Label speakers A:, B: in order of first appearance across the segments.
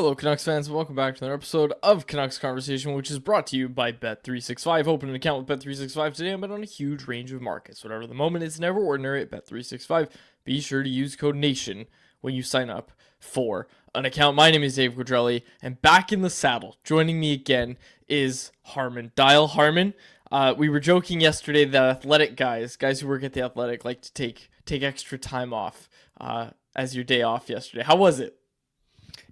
A: Hello, Canucks fans, and welcome back to another episode of Canucks Conversation, which is brought to you by Bet365. Open an account with Bet365 today and bet on a huge range of markets. Whatever the moment is never ordinary at Bet365. Be sure to use code NATION when you sign up for an account. My name is Dave Quadrelli, and back in the saddle, joining me again is Harmon. Dial Harmon. We were joking yesterday that athletic guys who work at the Athletic, like to take extra time off as your day off yesterday. How was it?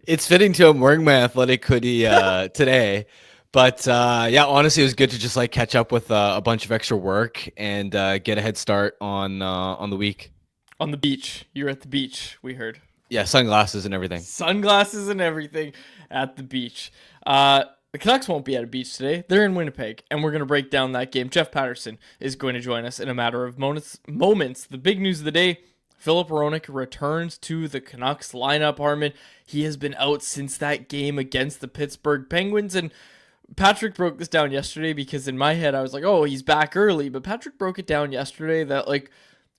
B: It's fitting too. I'm wearing my Athletic hoodie today, but yeah, honestly, it was good to just like catch up with a bunch of extra work and get a head start on the week.
A: On the beach. You're at the beach, we heard.
B: Yeah, sunglasses and everything.
A: Sunglasses and everything at the beach. The Canucks won't be at a beach today. They're in Winnipeg, and we're going to break down that game. Jeff Patterson is going to join us in a matter of moments. The big news of the day: Filip Hronek returns to the Canucks lineup, Harmon. He has been out since that game against the Pittsburgh Penguins, and Patrick broke this down yesterday because in my head I was like, oh, he's back early, but Patrick broke it down yesterday that like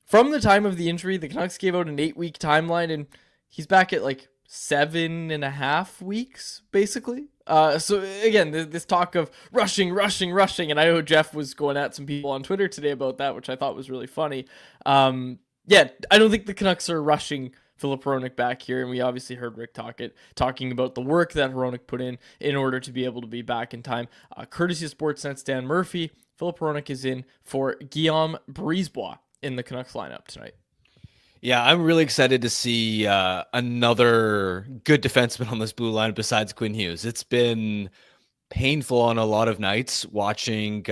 A: from the time of the injury, the Canucks gave out an 8-week timeline, and he's back at like 7.5 weeks, basically. So again, this talk of rushing, and I know Jeff was going at some people on Twitter today about that, which I thought was really funny. Yeah, I don't think the Canucks are rushing Filip Hronek back here, and we obviously heard Rick talking about the work that Hronek put in order to be able to be back in time. Courtesy of Sportsnet's Dan Murphy, Filip Hronek is in for Guillaume Brisebois in the Canucks lineup tonight.
B: Yeah, I'm really excited to see another good defenseman on this blue line besides Quinn Hughes. It's been painful on a lot of nights watching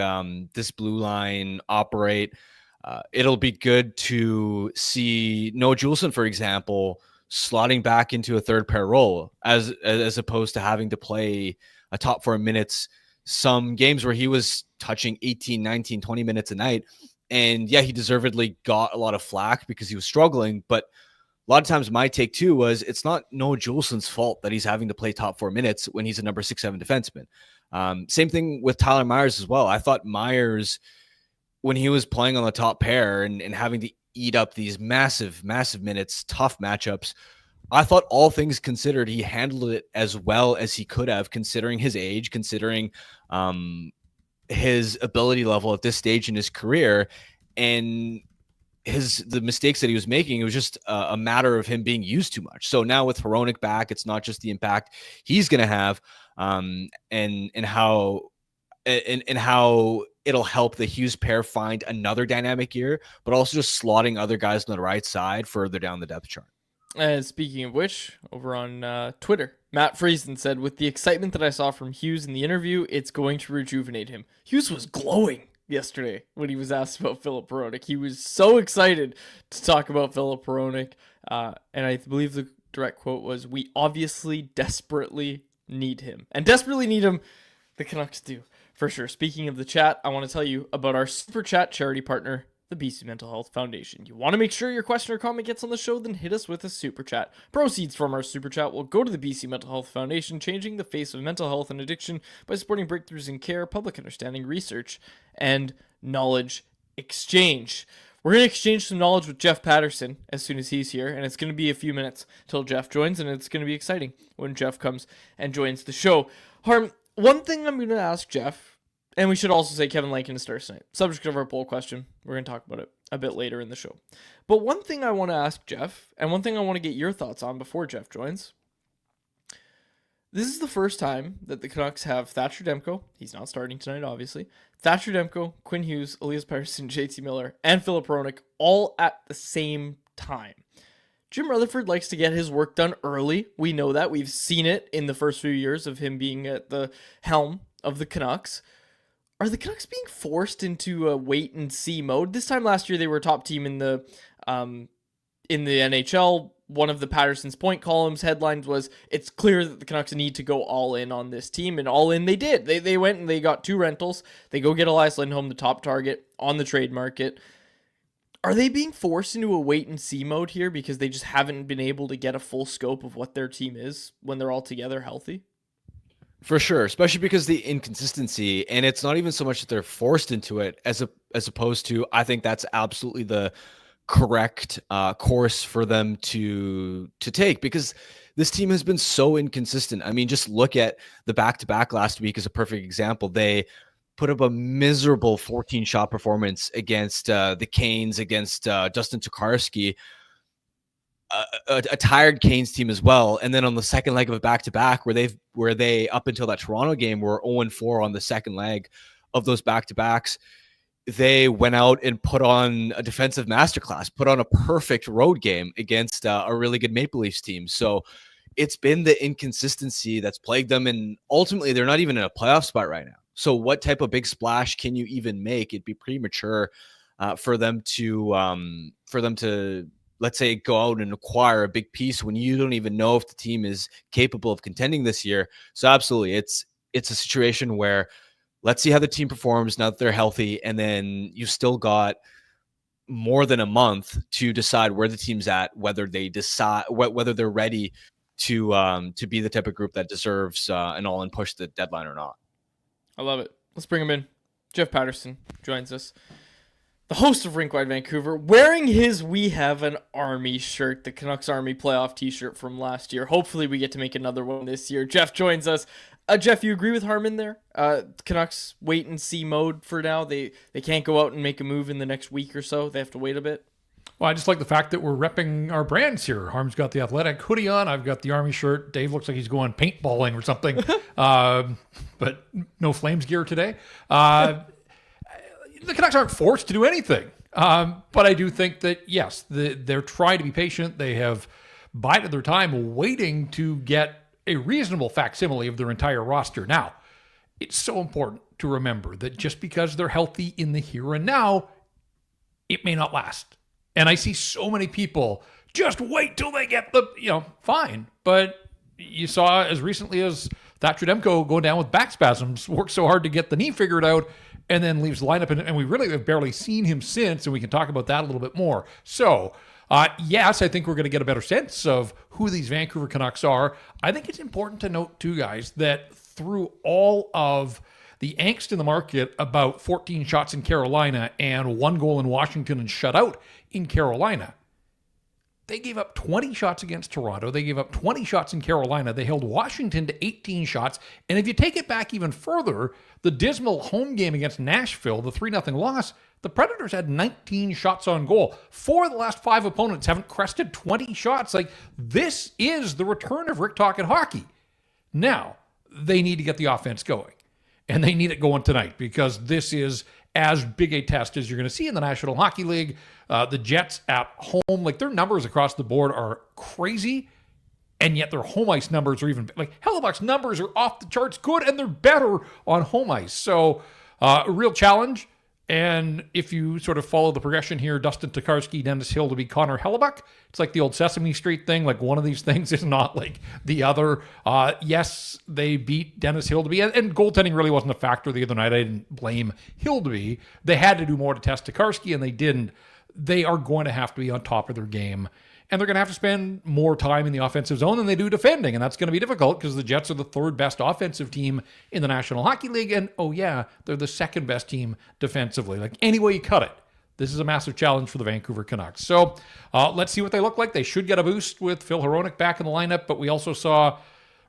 B: this blue line operate. It'll be good to see Noah Juleson, for example, slotting back into a third pair role as opposed to having to play a top 4 minutes. Some games where he was touching 18, 19, 20 minutes a night. And yeah, he deservedly got a lot of flack because he was struggling. But a lot of times my take too was it's not Noah Juleson's fault that he's having to play top 4 minutes when he's a number 6-7 defenseman. Same thing with Tyler Myers as well. I thought Myers, when he was playing on the top pair and having to eat up these massive minutes, tough matchups, I thought all things considered, he handled it as well as he could have, considering his age, considering his ability level at this stage in his career, and the mistakes that he was making. It was just a matter of him being used too much. So now with Hronek back, it's not just the impact he's going to have, and how it'll help the Hughes pair find another dynamic year, but also just slotting other guys on the right side further down the depth chart.
A: And speaking of which, over on Twitter, Matt Friesen said, with the excitement that I saw from Hughes in the interview, it's going to rejuvenate him. Hughes was glowing yesterday when he was asked about Filip Hronek. He was so excited to talk about Filip Hronek. And I believe the direct quote was, we obviously desperately need him. And desperately need him, the Canucks do, for sure. Speaking of the chat, I want to tell you about our Super Chat charity partner, the BC Mental Health Foundation. You want to make sure your question or comment gets on the show? Then hit us with a Super Chat. Proceeds from our Super Chat will go to the BC Mental Health Foundation, changing the face of mental health and addiction by supporting breakthroughs in care, public understanding, research, and knowledge exchange. We're going to exchange some knowledge with Jeff Patterson as soon as he's here, and it's going to be a few minutes till Jeff joins, and it's going to be exciting when Jeff comes and joins the show. Harm, one thing I'm going to ask Jeff, and we should also say Kevin Lankin starts tonight. Subject of our poll question. We're going to talk about it a bit later in the show. But one thing I want to ask Jeff, and one thing I want to get your thoughts on before Jeff joins. This is the first time that the Canucks have Thatcher Demko. He's not starting tonight, obviously. Thatcher Demko, Quinn Hughes, Elias Pettersson, JT Miller, and Filip Hronek all at the same time. Jim Rutherford likes to get his work done early. We know that. We've seen it in the first few years of him being at the helm of the Canucks. Are the Canucks being forced into a wait-and-see mode? This time last year, they were a top team in the NHL. One of the Patterson's point columns headlines was, it's clear that the Canucks need to go all in on this team, and all in they did. They went and they got 2 rentals. They go get Elias Lindholm, the top target on the trade market. Are they being forced into a wait-and-see mode here because they just haven't been able to get a full scope of what their team is when they're all together healthy?
B: For sure, especially because the inconsistency, and it's not even so much that they're forced into it as opposed to, I think that's absolutely the correct course for them to take, because this team has been so inconsistent. I mean, just look at the back-to-back last week as a perfect example. They put up a miserable 14-shot performance against the Canes, against Justin Tokarski, a tired Canes team as well. And then on the second leg of a back-to-back where they up until that Toronto game were 0-4 on the second leg of those back-to-backs, they went out and put on a defensive masterclass, put on a perfect road game against a really good Maple Leafs team. So it's been the inconsistency that's plagued them. And ultimately, they're not even in a playoff spot right now. So what type of big splash can you even make? It'd be premature for them to, let's say, go out and acquire a big piece when you don't even know if the team is capable of contending this year. So absolutely, it's a situation where let's see how the team performs now that they're healthy, and then you still got more than a month to decide where the team's at, whether they're ready to be the type of group that deserves an all-in push to the deadline or not.
A: I love it. Let's bring him in. Jeff Patterson joins us, the host of Rink Wide Vancouver, wearing his "We Have an Army" shirt, the Canucks Army playoff t-shirt from last year. Hopefully we get to make another one this year. Jeff joins us. Jeff, you agree with Harmon there? Canucks wait and see mode for now. They can't go out and make a move in the next week or so. They have to wait a bit.
C: Well, I just like the fact that we're repping our brands here. Harm's got the Athletic hoodie on. I've got the Army shirt. Dave looks like he's going paintballing or something, but no Flames gear today. The Canucks aren't forced to do anything, but I do think that, yes, they're trying to be patient. They have bided their time waiting to get a reasonable facsimile of their entire roster. Now, it's so important to remember that just because they're healthy in the here and now, it may not last. And I see so many people just wait till they get fine. But you saw as recently as Thatcher Demko going down with back spasms, worked so hard to get the knee figured out, and then leaves the lineup. And we really have barely seen him since, and we can talk about that a little bit more. So, yes, I think we're going to get a better sense of who these Vancouver Canucks are. I think it's important to note, too, guys, that through all of the angst in the market about 14 shots in Carolina and 1 goal in Washington and shutout in Carolina, they gave up 20 shots against Toronto. They gave up 20 shots in Carolina. They held Washington to 18 shots. And if you take it back even further, the dismal home game against Nashville, the 3-0 loss, the Predators had 19 shots on goal. 4 of the last 5 opponents haven't crested 20 shots. Like, this is the return of Rick Tocchet hockey. Now, they need to get the offense going. And they need it going tonight, because this is as big a test as you're going to see in the National Hockey League. The Jets at home, like, their numbers across the board are crazy, and yet their home ice numbers are even, like, Hellebuck's numbers are off the charts good, and they're better on home ice. So, a real challenge. And if you sort of follow the progression here, Dustin Tokarski, Dennis Hildeby, Connor Hellebuck, it's like the old Sesame Street thing. Like, one of these things is not like the other. Yes, they beat Dennis Hildeby, and goaltending really wasn't a factor the other night. I didn't blame Hildeby. They had to do more to test Tokarski, and they didn't. They are going to have to be on top of their game. And they're going to have to spend more time in the offensive zone than they do defending. And that's going to be difficult because the Jets are the 3rd best offensive team in the National Hockey League. And, oh yeah, they're the 2nd best team defensively. Like, any way you cut it, this is a massive challenge for the Vancouver Canucks. So let's see what they look like. They should get a boost with Filip Hronek back in the lineup. But we also saw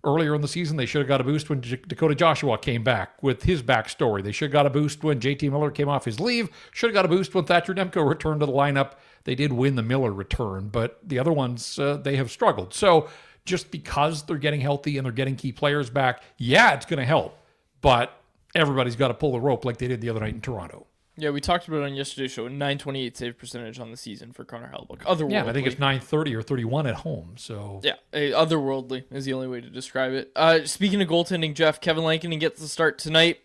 C: earlier in the season, they should have got a boost when Dakota Joshua came back with his backstory. They should have got a boost when JT Miller came off his leave. Should have got a boost when Thatcher Demko returned to the lineup. They did win the Miller return, but the other ones, they have struggled. So just because they're getting healthy and they're getting key players back, yeah, it's going to help. But everybody's got to pull the rope like they did the other night in Toronto.
A: Yeah, we talked about it on yesterday's show. 928 save percentage on the season for Connor Hellebuck. Otherworldly.
C: Yeah, I think it's 930 or 31 at home. So
A: yeah, otherworldly is the only way to describe it. Speaking of goaltending, Jeff, Kevin Lankinen gets the start tonight,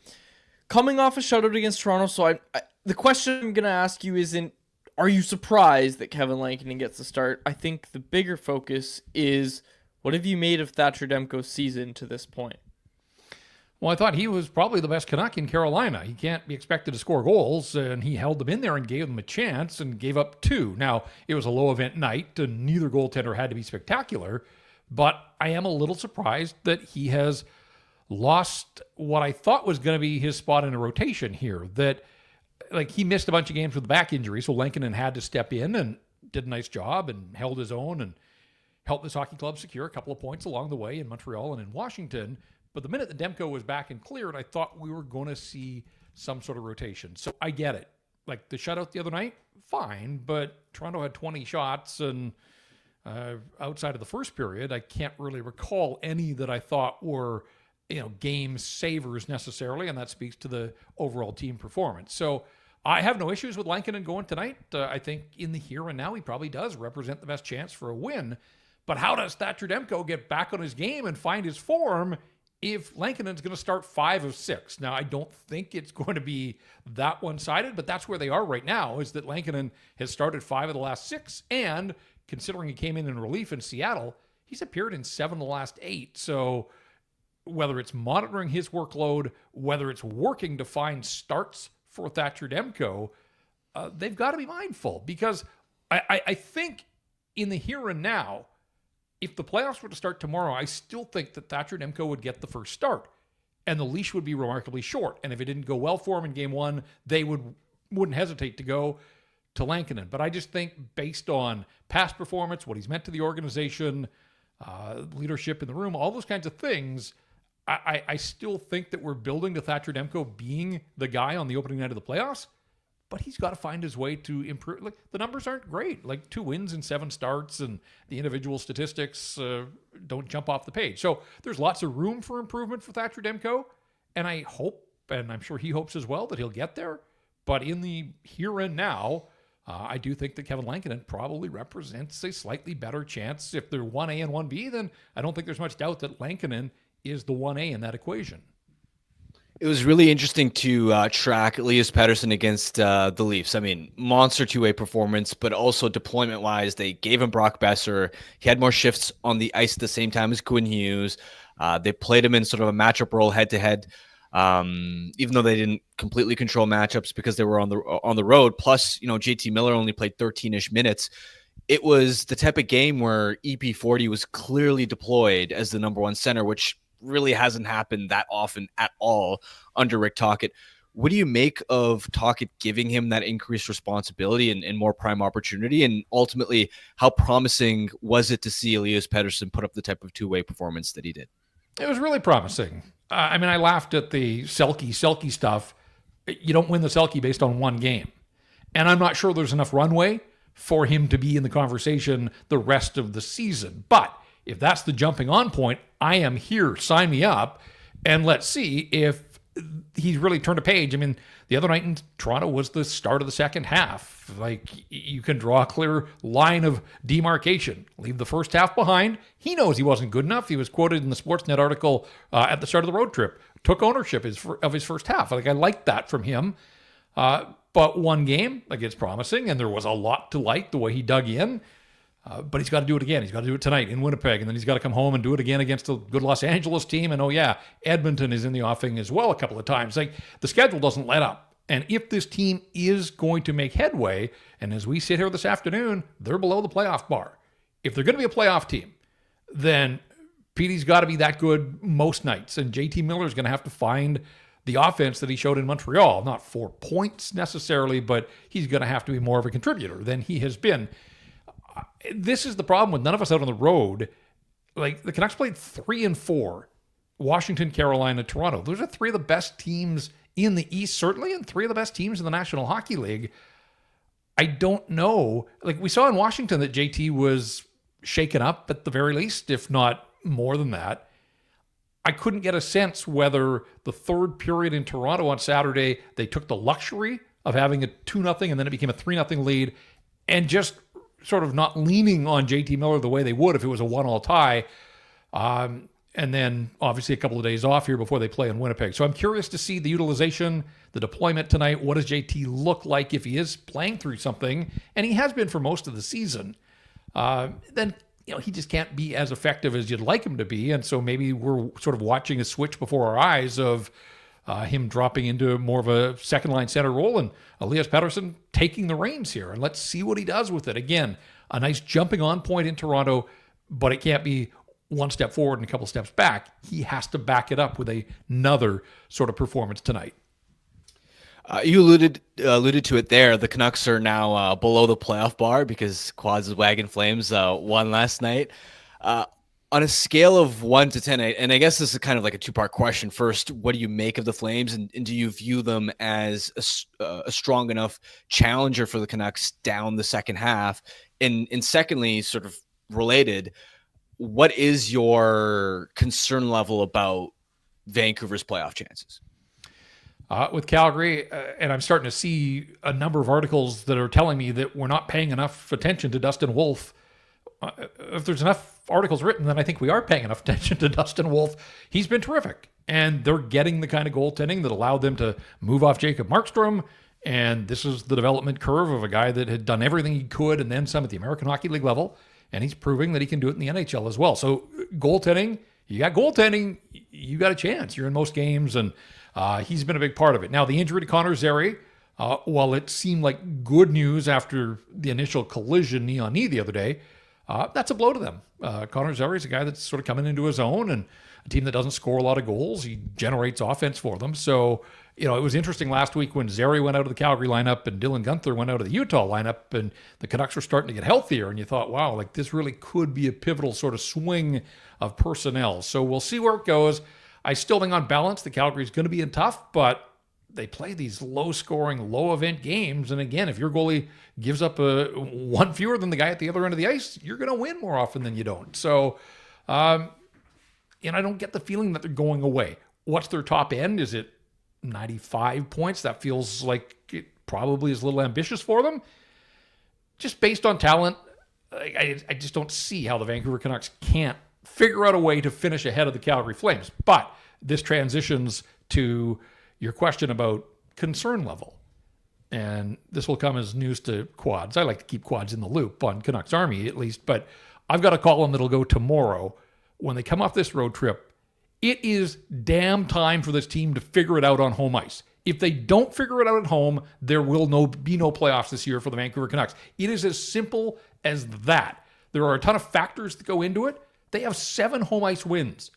A: coming off a shutout against Toronto. So the question I'm going to ask you isn't, are you surprised that Kevin Lankinen gets the start? I think the bigger focus is, what have you made of Thatcher Demko's season to this point?
C: Well, I thought he was probably the best Canuck in Carolina. He can't be expected to score goals, and he held them in there and gave them a chance and gave up 2. Now, it was a low-event night, and neither goaltender had to be spectacular, but I am a little surprised that he has lost what I thought was going to be his spot in a rotation here. That, like, he missed a bunch of games with back injury, so Lankinen had to step in and did a nice job and held his own, and helped this hockey club secure a couple of points along the way in Montreal and in Washington. But the minute that Demko was back and cleared, I thought we were going to see some sort of rotation. So I get it. Like the shutout the other night, fine, but Toronto had 20 shots, and outside of the first period, I can't really recall any that I thought were, game savers necessarily, and that speaks to the overall team performance. So I have no issues with Lankinen going tonight. I think in the here and now, he probably does represent the best chance for a win. But how does Thatcher Demko get back on his game and find his form if Lankinen's going to start 5 of 6? Now, I don't think it's going to be that one-sided, but that's where they are right now, is that Lankinen has started 5 of the last 6, and considering he came in relief in Seattle, he's appeared in 7 of the last 8. So whether it's monitoring his workload, whether it's working to find starts for Thatcher Demko, they've got to be mindful, because I think in the here and now, if the playoffs were to start tomorrow, I still think that Thatcher Demko would get the first start, and the leash would be remarkably short. And if it didn't go well for him in game 1, they wouldn't hesitate to go to Lankinen. But I just think based on past performance, what he's meant to the organization, leadership in the room, all those kinds of things, I still think that we're building to Thatcher Demko being the guy on the opening night of the playoffs. But he's got to find his way to improve. Like, the numbers aren't great. Like 2 wins and 7 starts, and the individual statistics don't jump off the page. So there's lots of room for improvement for Thatcher Demko. And I hope, and I'm sure he hopes as well, that he'll get there. But in the here and now, I do think that Kevin Lankinen probably represents a slightly better chance. If they're 1A and 1B, then I don't think there's much doubt that Lankinen is the 1A in that equation.
B: It was really interesting to track Elias Pettersson against the Leafs. I mean, monster two-way performance, but also deployment-wise, they gave him Brock Besser. He had more shifts on the ice at the same time as Quinn Hughes. They played him in sort of a matchup role head-to-head, even though they didn't completely control matchups because they were on the road. Plus, JT Miller only played 13-ish minutes. It was the type of game where EP40 was clearly deployed as the number 1 center, which really hasn't happened that often at all under Rick Tocchet. What do you make of Tocchet giving him that increased responsibility and more prime opportunity? And ultimately, how promising was it to see Elias Pettersson put up the type of two-way performance that he did?
C: It was really promising. I laughed at the Selke stuff. You don't win the Selke based on one game. And I'm not sure there's enough runway for him to be in the conversation the rest of the season. But if that's the jumping on point, I am here. Sign me up. And let's see if he's really turned a page. I mean, the other night in Toronto was the start of the second half. Like, you can draw a clear line of demarcation. Leave the first half behind. He knows he wasn't good enough. He was quoted in the Sportsnet article at the start of the road trip. Took ownership of his first half. Like, I like that from him. But one game, it's promising, and there was a lot to like the way he dug in. But he's got to do it again. He's got to do it tonight in Winnipeg, and then he's got to come home and do it again against a good Los Angeles team. And Edmonton is in the offing as well a couple of times. Like, the schedule doesn't let up. And if this team is going to make headway, and as we sit here this afternoon, they're below the playoff bar. If they're going to be a playoff team, then Petey's got to be that good most nights. And JT Miller is going to have to find the offense that he showed in Montreal. Not 4 points necessarily, but he's going to have to be more of a contributor than he has been. This is the problem with none of us out on the road. Like, the Canucks played 3 and 4, Washington, Carolina, Toronto. Those are 3 of the best teams in the East, certainly, and 3 of the best teams in the National Hockey League. I don't know. Like, we saw in Washington that JT was shaken up at the very least, if not more than that. I couldn't get a sense whether the third period in Toronto on Saturday, they took the luxury of having a 2-0 and then it became a 3-0 lead, and just sort of not leaning on JT Miller the way they would if it was a 1-1 tie. And then obviously a couple of days off here before they play in Winnipeg. So I'm curious to see the utilization, the deployment tonight. What does JT look like if he is playing through something? And he has been for most of the season. Then he just can't be as effective as you'd like him to be. And so maybe we're sort of watching a switch before our eyes of him dropping into more of a second-line center role and Elias Pettersson taking the reins here. And let's see what he does with it. Again, a nice jumping-on point in Toronto, but it can't be one step forward and a couple steps back. He has to back it up with another sort of performance tonight.
B: You alluded to it there. The Canucks are now below the playoff bar because Quads' Wagon Flames won last night. On a scale of 1 to 10, and I guess this is kind of like a two-part question. First, what do you make of the Flames, and do you view them as a strong enough challenger for the Canucks down the second half? And secondly, sort of related, what is your concern level about Vancouver's playoff chances?
C: With Calgary, and I'm starting to see a number of articles that are telling me that we're not paying enough attention to Dustin Wolf. If there's enough articles written, then I think we are paying enough attention to Dustin Wolf. He's been terrific, and they're getting the kind of goaltending that allowed them to move off Jacob Markstrom. And this is the development curve of a guy that had done everything he could and then some at the American Hockey League level, and he's proving that he can do it in the NHL as well. So goaltending, you got a chance. You're in most games, and he's been a big part of it. Now, the injury to Connor Zary, while it seemed like good news after the initial collision knee on knee the other day, that's a blow to them. Connor Zary is a guy that's sort of coming into his own, and a team that doesn't score a lot of goals. He generates offense for them. So, it was interesting last week when Zary went out of the Calgary lineup and Dylan Guenther went out of the Utah lineup, and the Canucks were starting to get healthier, and you thought, wow, like this really could be a pivotal sort of swing of personnel. So we'll see where it goes. I still think on balance, the Calgary is going to be in tough, but they play these low-scoring, low-event games. And again, if your goalie gives up one fewer than the guy at the other end of the ice, you're going to win more often than you don't. So, and I don't get the feeling that they're going away. What's their top end? Is it 95 points? That feels like it probably is a little ambitious for them. Just based on talent, I just don't see how the Vancouver Canucks can't figure out a way to finish ahead of the Calgary Flames. But this transitions to your question about concern level. And this will come as news to Quads. I like to keep Quads in the loop on Canucks Army at least, but I've got a column that'll go tomorrow. When they come off this road trip, it is damn time for this team to figure it out on home ice. If they don't figure it out at home, there will be no playoffs this year for the Vancouver Canucks. It is as simple as that. There are a ton of factors that go into it. They have 7 home ice wins.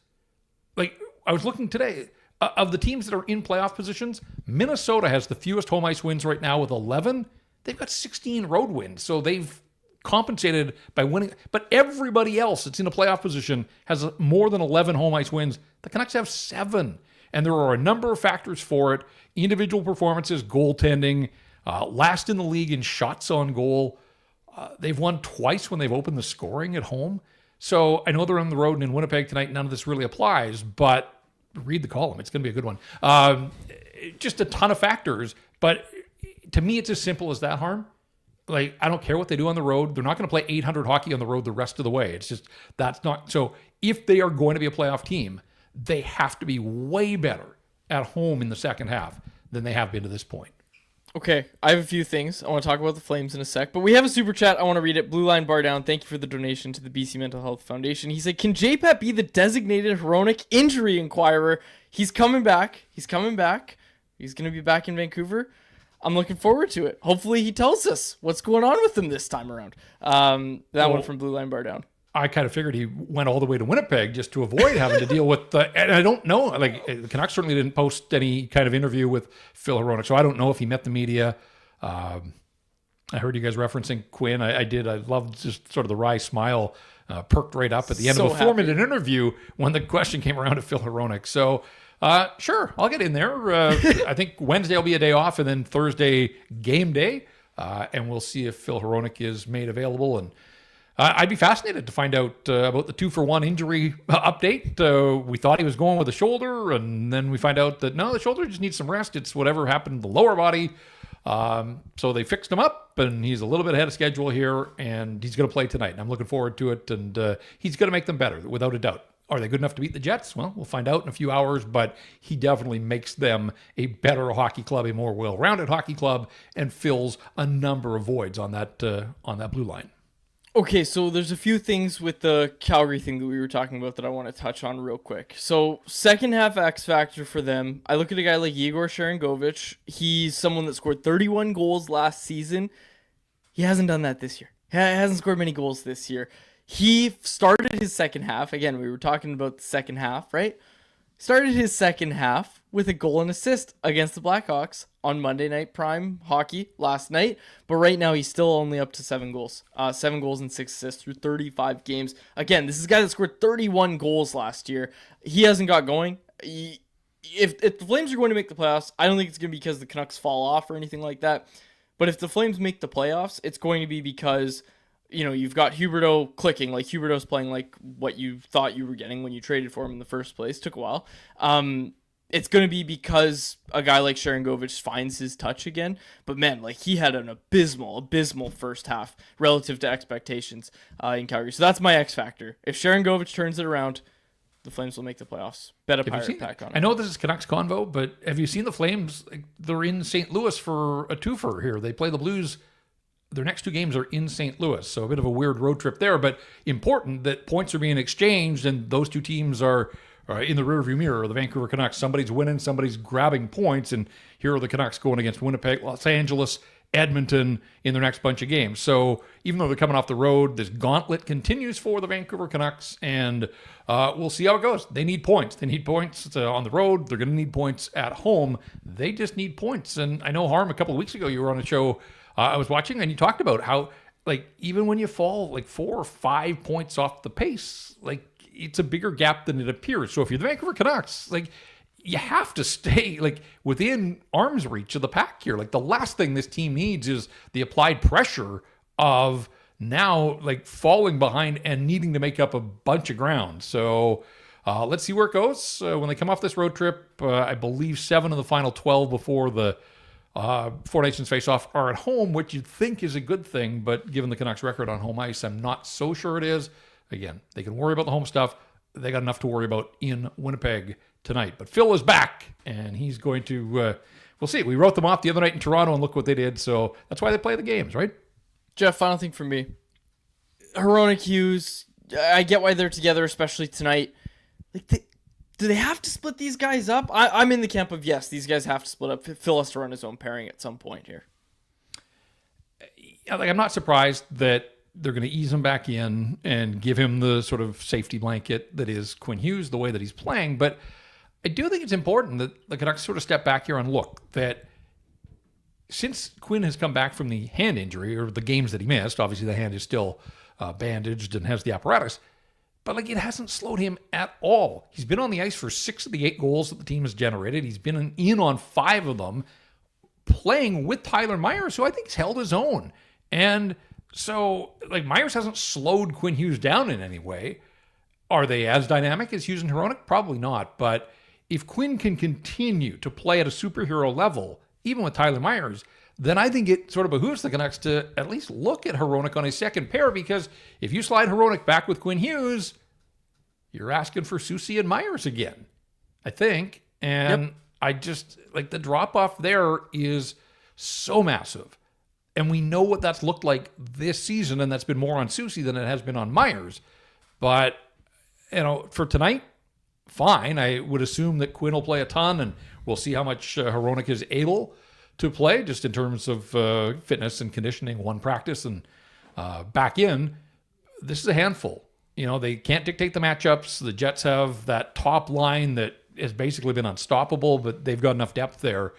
C: Like, I was looking today, of the teams that are in playoff positions, Minnesota has the fewest home ice wins right now with 11. They've got 16 road wins, so they've compensated by winning. But everybody else that's in a playoff position has more than 11 home ice wins. The Canucks have 7, and there are a number of factors for it. Individual performances, goaltending, last in the league in shots on goal. They've won twice when they've opened the scoring at home. So I know they're on the road and in Winnipeg tonight. None of this really applies, but read the column. It's going to be a good one. Just a ton of factors. But to me, it's as simple as that, Harm. Like, I don't care what they do on the road. They're not going to play 800 hockey on the road the rest of the way. It's just, that's not. So if they are going to be a playoff team, they have to be way better at home in the second half than they have been to this point.
A: Okay, I have a few things. I want to talk about the Flames in a sec, but we have a super chat. I want to read it. Blue Line Bar Down, thank you for the donation to the BC Mental Health Foundation. He said, can JPAT be the designated Hronek injury inquirer? He's coming back. He's coming back. He's going to be back in Vancouver. I'm looking forward to it. Hopefully he tells us what's going on with him this time around. One from Blue Line Bar Down.
C: I kind of figured he went all the way to Winnipeg just to avoid having to deal with and I don't know, like the Canucks certainly didn't post any kind of interview with Filip Hronek, so I don't know if he met the media. I heard you guys referencing Quinn. I did. I loved just sort of the wry smile perked right up at the end of a 4-minute interview when the question came around to Filip Hronek. So sure, I'll get in there. I think Wednesday will be a day off, and then Thursday game day, and we'll see if Filip Hronek is made available. And I'd be fascinated to find out about the 2-for-1 injury update. We thought he was going with the shoulder, and then we find out that no, the shoulder just needs some rest. It's whatever happened to the lower body. So they fixed him up, and he's a little bit ahead of schedule here, and he's going to play tonight. And I'm looking forward to it, and he's going to make them better, without a doubt. Are they good enough to beat the Jets? Well, we'll find out in a few hours, but he definitely makes them a better hockey club, a more well-rounded hockey club, and fills a number of voids on that blue line.
A: Okay, so there's a few things with the Calgary thing that we were talking about that I want to touch on real quick. So second half X factor for them, I look at a guy like Yegor Sharangovich. He's someone that scored 31 goals last season. He hasn't done that this year. He hasn't scored many goals this year. He started his second half. Again, we were talking about the second half, right? Started his second half with a goal and assist against the Blackhawks on Monday Night Prime Hockey last night. But right now, he's still only up to 7 goals. 7 goals and 6 assists through 35 games. Again, this is a guy that scored 31 goals last year. He hasn't got going. If the Flames are going to make the playoffs, I don't think it's going to be because the Canucks fall off or anything like that. But if the Flames make the playoffs, it's going to be because, you've got Huberdeau clicking. Like, Huberdeau's playing like what you thought you were getting when you traded for him in the first place. Took a while. It's going to be because a guy like Sharangovich finds his touch again. But man, like, he had an abysmal first half relative to expectations in Calgary. So that's my X factor. If Sharangovich turns it around, the Flames will make the playoffs. Bet a Pirate pack on it.
C: I know this is Canucks Convo, but have you seen the Flames? They're in St. Louis for a twofer here. They play the Blues. Their next 2 games are in St. Louis, so a bit of a weird road trip there, but important that points are being exchanged, and those 2 teams are in the rearview mirror. The Vancouver Canucks, somebody's winning, somebody's grabbing points, and here are the Canucks going against Winnipeg, Los Angeles, Edmonton in their next bunch of games. So even though they're coming off the road, this gauntlet continues for the Vancouver Canucks, and we'll see how it goes. They need points. They need points on the road. They're going to need points at home. They just need points. And I know, Harm, a couple of weeks ago, you were on a show I was watching, and you talked about how, like, even when you fall like 4 or 5 points off the pace, like, it's a bigger gap than it appears. So if you're the Vancouver Canucks, like, you have to stay like within arm's reach of the pack here. Like, the last thing this team needs is the applied pressure of now like falling behind and needing to make up a bunch of ground. So let's see where it goes when they come off this road trip. I believe 7 of the final 12 before the Four Nations face-off are at home, which you'd think is a good thing, but given the Canucks record on home ice, I'm not so sure it is. Again, they can worry about the home stuff. They got enough to worry about in Winnipeg tonight. But Phil is back, and he's going to, we'll see. We wrote them off the other night in Toronto, and look what they did. So that's why they play the games, right?
A: Jeff, final thing for me. Hronek, Hughes, I get why they're together, especially tonight. Like, do they have to split these guys up? I'm in the camp of yes, these guys have to split up. Phil has to run his own pairing at some point here.
C: Like, I'm not surprised that they're going to ease him back in and give him the sort of safety blanket that is Quinn Hughes, the way that he's playing. But I do think it's important that the Canucks sort of step back here and look that since Quinn has come back from the hand injury, or the games that he missed, obviously the hand is still bandaged and has the apparatus, but like, it hasn't slowed him at all. He's been on the ice for 6 of the 8 goals that the team has generated. He's been in on 5 of them, playing with Tyler Myers, who I think has held his own. And so, like, Myers hasn't slowed Quinn Hughes down in any way. Are they as dynamic as Hughes and Hronek? Probably not. But if Quinn can continue to play at a superhero level, even with Tyler Myers, then I think it sort of behooves the Canucks to at least look at Hronek on his second pair, because if you slide Hronek back with Quinn Hughes, you're asking for Soucy and Myers again, I think. And yep. I just, like, the drop-off there is so massive. And we know what that's looked like this season, and that's been more on Soucy than it has been on Myers. But, for tonight, fine. I would assume that Quinn will play a ton, and we'll see how much Hronek is able to play, just in terms of fitness and conditioning, one practice and back in. This is a handful. They can't dictate the matchups. The Jets have that top line that has basically been unstoppable, but they've got enough depth there.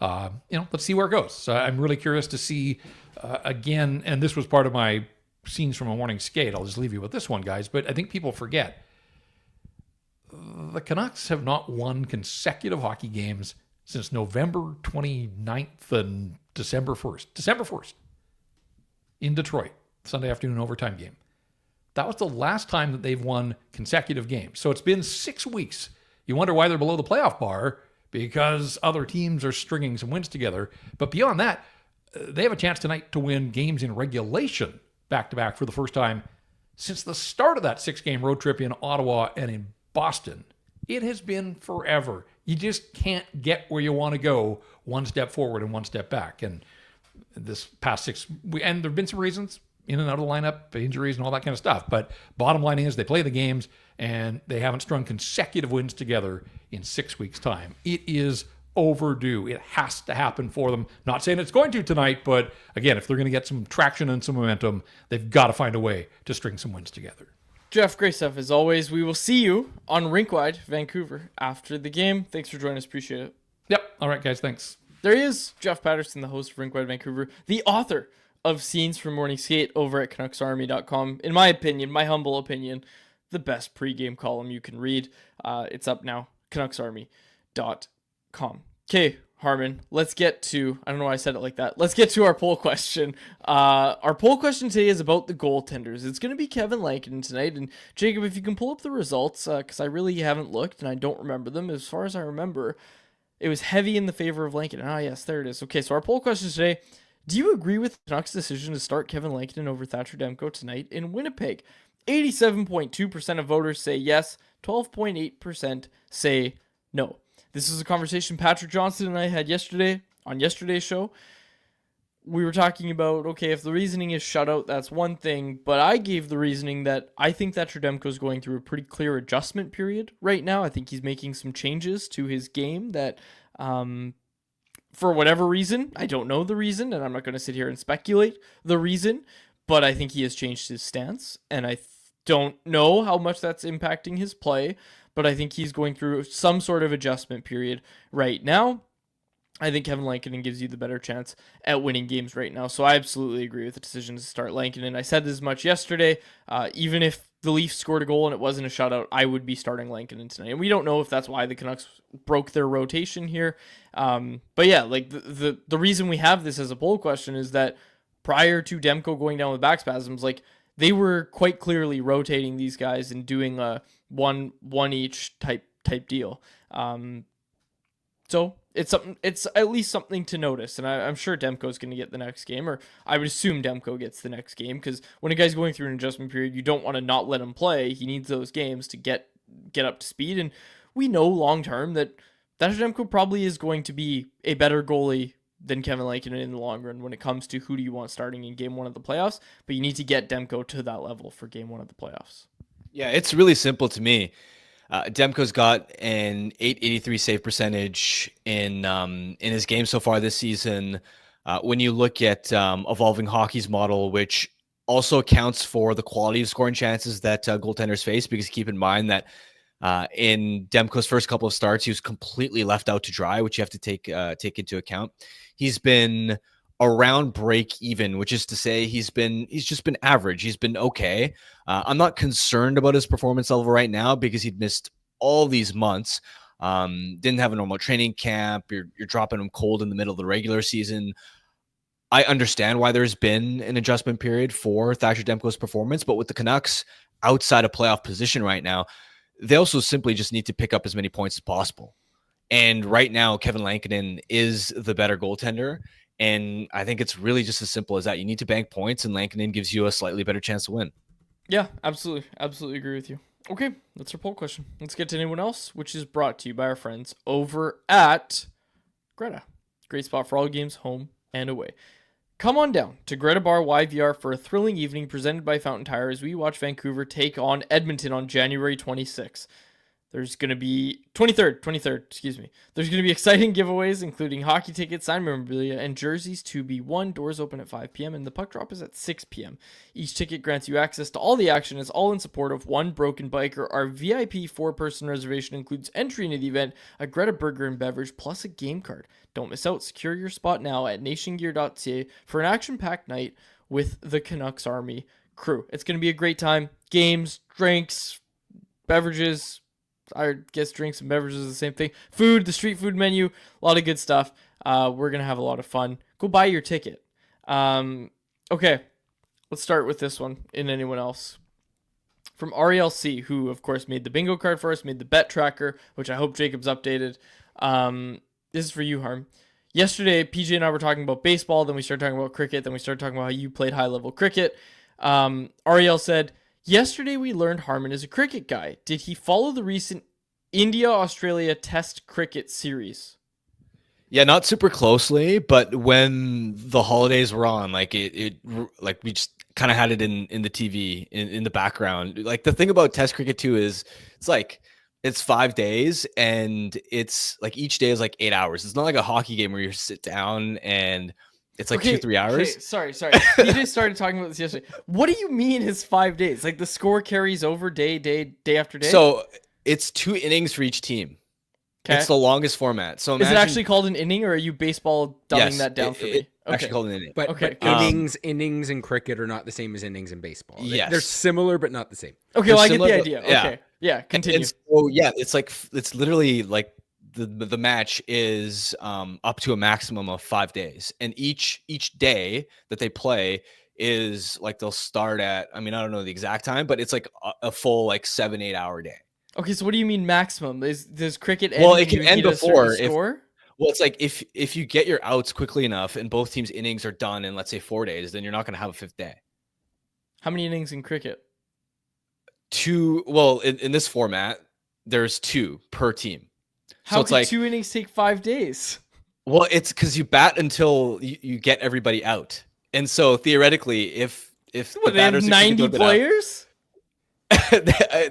C: Let's see where it goes. So I'm really curious to see, again, and this was part of my scenes from a morning skate. I'll just leave you with this one, guys. But I think people forget the Canucks have not won consecutive hockey games since November 29th and December 1st. December 1st in Detroit, Sunday afternoon overtime game. That was the last time that they've won consecutive games. So it's been 6 weeks. You wonder why they're below the playoff bar, because other teams are stringing some wins together. But beyond that, they have a chance tonight to win games in regulation back-to-back for the first time since the start of that 6-game road trip in Ottawa and in Boston. It has been forever. You just can't get where you want to go one step forward and one step back. And this past 6, and there have been some reasons, in and out of the lineup, injuries and all that kind of stuff. But bottom line is they play the games, and they haven't strung consecutive wins together in 6 weeks' time. It is overdue. It has to happen for them. Not saying it's going to tonight, but again, if they're going to get some traction and some momentum, they've got to find a way to string some wins together.
A: Jeff, great stuff as always. We will see you on Rinkwide, Vancouver, after the game. Thanks for joining us. Appreciate it.
C: Yep. All right, guys. Thanks.
A: There he is, Jeff Patterson, the host of Rinkwide Vancouver, the author of Scenes from Morning Skate over at CanucksArmy.com. In my opinion, my humble opinion, the best pregame column you can read. It's up now, CanucksArmy.com. Okay, Harmon, let's get to, I don't know why I said it like that. Let's get to our poll question. Our poll question today is about the goaltenders. It's going to be Kevin Lankinen tonight. And Jacob, if you can pull up the results, because I really haven't looked and I don't remember them. As far as I remember, it was heavy in the favor of Lankinen. Ah, yes, there it is. Okay, so our poll question today, do you agree with the Canucks' decision to start Kevin Lankinen over Thatcher Demko tonight in Winnipeg? 87.2% of voters say yes, 12.8% say no. This is a conversation Patrick Johnson and I had yesterday on yesterday's show. We were talking about, okay, if the reasoning is shutout, that's one thing, but I gave the reasoning that I think that Demko is going through a pretty clear adjustment period right now. I think he's making some changes to his game that, for whatever reason, I don't know the reason, and I'm not going to sit here and speculate the reason, but I think he has changed his stance, and I don't know how much that's impacting his play, but I think he's going through some sort of adjustment period right now. I think Kevin Lankinen gives you the better chance at winning games right now. So I absolutely agree with the decision to start Lankinen. I said as much yesterday. Even if the Leafs scored a goal and it wasn't a shutout, I would be starting Lankinen tonight. And we don't know if that's why the Canucks broke their rotation here. But yeah, like the reason we have this as a poll question is that prior to Demko going down with back spasms, like they were quite clearly rotating these guys and doing a one each type deal. So it's at least something to notice, and I'm sure Demko's going to get the next game, or I would assume Demko gets the next game, because when a guy's going through an adjustment period, you don't want to not let him play. He needs those games to get up to speed, and we know long term that Demko probably is going to be a better goalie than Kevin Lankinen in the long run when it comes to who do you want starting in game 1 of the playoffs, but you need to get Demko to that level for game 1 of the playoffs.
B: Yeah, it's really simple to me. Demko's got an .883 save percentage in his game so far this season. When you look at Evolving Hockey's model, which also accounts for the quality of scoring chances that goaltenders face, because keep in mind that in Demko's first couple of starts, he was completely left out to dry, which you have to take into account. He's been around break even, which is to say he's just been average. He's been okay. I'm not concerned about his performance level right now because he'd missed all these months. Didn't have a normal training camp. You're dropping him cold in the middle of the regular season. I understand why there's been an adjustment period for Thatcher Demko's performance, but with the Canucks outside of playoff position right now, they also simply just need to pick up as many points as possible. And right now, Kevin Lankinen is the better goaltender. And I think it's really just as simple as that. You need to bank points, and Lankinen gives you a slightly better chance to win.
A: Yeah, absolutely. Absolutely agree with you. Okay, that's our poll question. Let's get to anyone else, which is brought to you by our friends over at Greta. Great spot for all games, home and away. Come on down to Greta Bar YVR for a thrilling evening presented by Fountain Tire as we watch Vancouver take on Edmonton on January 26th. There's going to be 23rd, excuse me. There's going to be exciting giveaways, including hockey tickets, signed memorabilia, and jerseys to be won. Doors open at 5 p.m. and the puck drop is at 6 p.m. Each ticket grants you access to all the action. It's all in support of One Broken Biker. Our VIP 4-person reservation includes entry into the event, a Greta burger and beverage, plus a game card. Don't miss out. Secure your spot now at nationgear.ca for an action-packed night with the Canucks Army crew. It's going to be a great time. Games, drinks, beverages. I guess drinks and beverages is the same thing. Food, the street food menu, a lot of good stuff. We're going to have a lot of fun. Go buy your ticket. Okay, let's start with this one and anyone else. From RELC, who, of course, made the bingo card for us, made the bet tracker, which I hope Jacob's updated. This is for you, Harm. Yesterday, PJ and I were talking about baseball, then we started talking about cricket, then we started talking about how you played high-level cricket. Ariel said, yesterday we learned Harmon is a cricket guy. Did he follow the recent India-Australia Test cricket series?
B: Yeah, not super closely, but when the holidays were on, like it like we just kind of had it in the TV in the background. Like the thing about Test cricket too is it's 5 days and it's like each day is like 8 hours. It's not like a hockey game where you sit down and It's like 2-3 hours.
A: Okay, sorry. PJ started talking about this yesterday. What do you mean is 5 days? Like the score carries over day after day?
B: So it's 2 innings for each team.
A: Okay.
B: It's the longest format. So
A: is it actually called an inning, or are you baseball dumbing that down for me? Okay.
B: Actually called an inning.
D: But innings in cricket are not the same as innings in baseball.
B: Yes.
D: They're similar, but not the same.
A: Okay, well, I get the idea. Okay. Yeah, continue.
B: So it's literally like the match is up to a maximum of 5 days, and each day that they play is like they'll start at, I don't know the exact time, but it's like a full like 7-8 hour day.
A: Okay, so what do you mean maximum? Does cricket end?
B: Well, it can end before
A: score?
B: Well, it's like if you get your outs quickly enough and both teams' innings are done in, let's say, 4 days, then you're not going to have a 5th day.
A: How many innings in cricket?
B: 2. Well, in this format, there's 2 per team.
A: How could 2 innings take 5 days?
B: Well, it's because you bat until you get everybody out, and so theoretically, if
A: what, the batters, they have 90 players.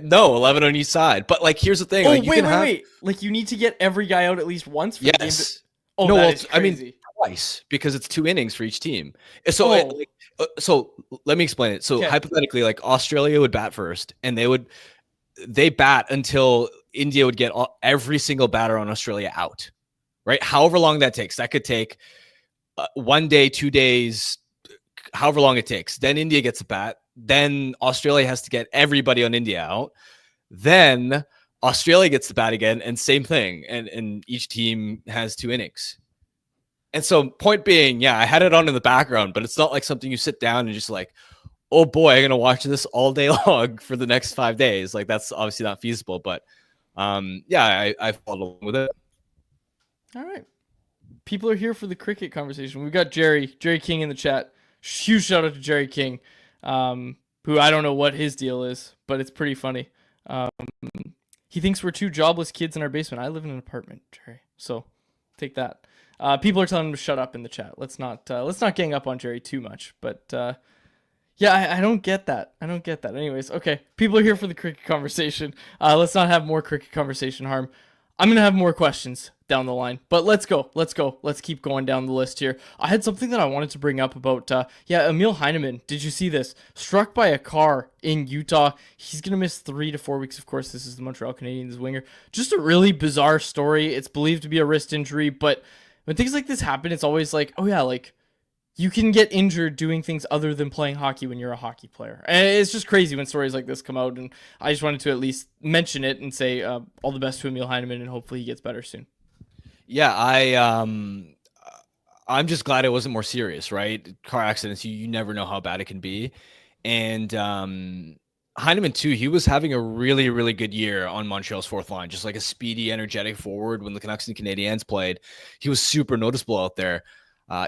B: No, 11 on each side. But like, here's the thing.
A: Oh, like, wait. Like, you need to get every guy out at least once. For
B: yes.
A: The game to... Oh,
B: no,
A: that is crazy.
B: Twice, because it's 2 innings for each team. So, so let me explain it. So hypothetically, like Australia would bat first, and they bat until India would get every single batter on Australia out, right? However long that takes. That could take 1 day, 2 days, however long it takes. Then India gets a bat. Then Australia has to get everybody on India out. Then Australia gets the bat again, and same thing. And each team has 2 innings. And so point being, I had it on in the background, but it's not like something you sit down and just like, oh boy, I'm going to watch this all day long for the next 5 days. Like, that's obviously not feasible, but I followed along with it.
A: All right. People are here for the cricket conversation. We've got Jerry King in the chat. Huge shout out to Jerry King, who I don't know what his deal is, but it's pretty funny. He thinks we're 2 jobless kids in our basement. I live in an apartment, Jerry. So take that. People are telling him to shut up in the chat. Let's not gang up on Jerry too much. But I don't get that. Anyways, okay. People are here for the cricket conversation. Let's not have more cricket conversation, Harm. I'm going to have more questions down the line, but let's go. Let's keep going down the list here. I had something that I wanted to bring up about, Emil Heineman. Did you see this? Struck by a car in Utah. He's going to miss 3 to 4 weeks. Of course, this is the Montreal Canadiens winger. Just a really bizarre story. It's believed to be a wrist injury, but when things like this happen, it's always like, oh yeah, like you can get injured doing things other than playing hockey when you're a hockey player. And it's just crazy when stories like this come out. And I just wanted to at least mention it and say all the best to Emil Heineman, and hopefully he gets better soon. Yeah,
B: I'm just glad it wasn't more serious, right? Car accidents, you never know how bad it can be. And Heineman too, he was having a really, really good year on Montreal's 4th line, just like a speedy, energetic forward when the Canucks and Canadiens played. He was super noticeable out there.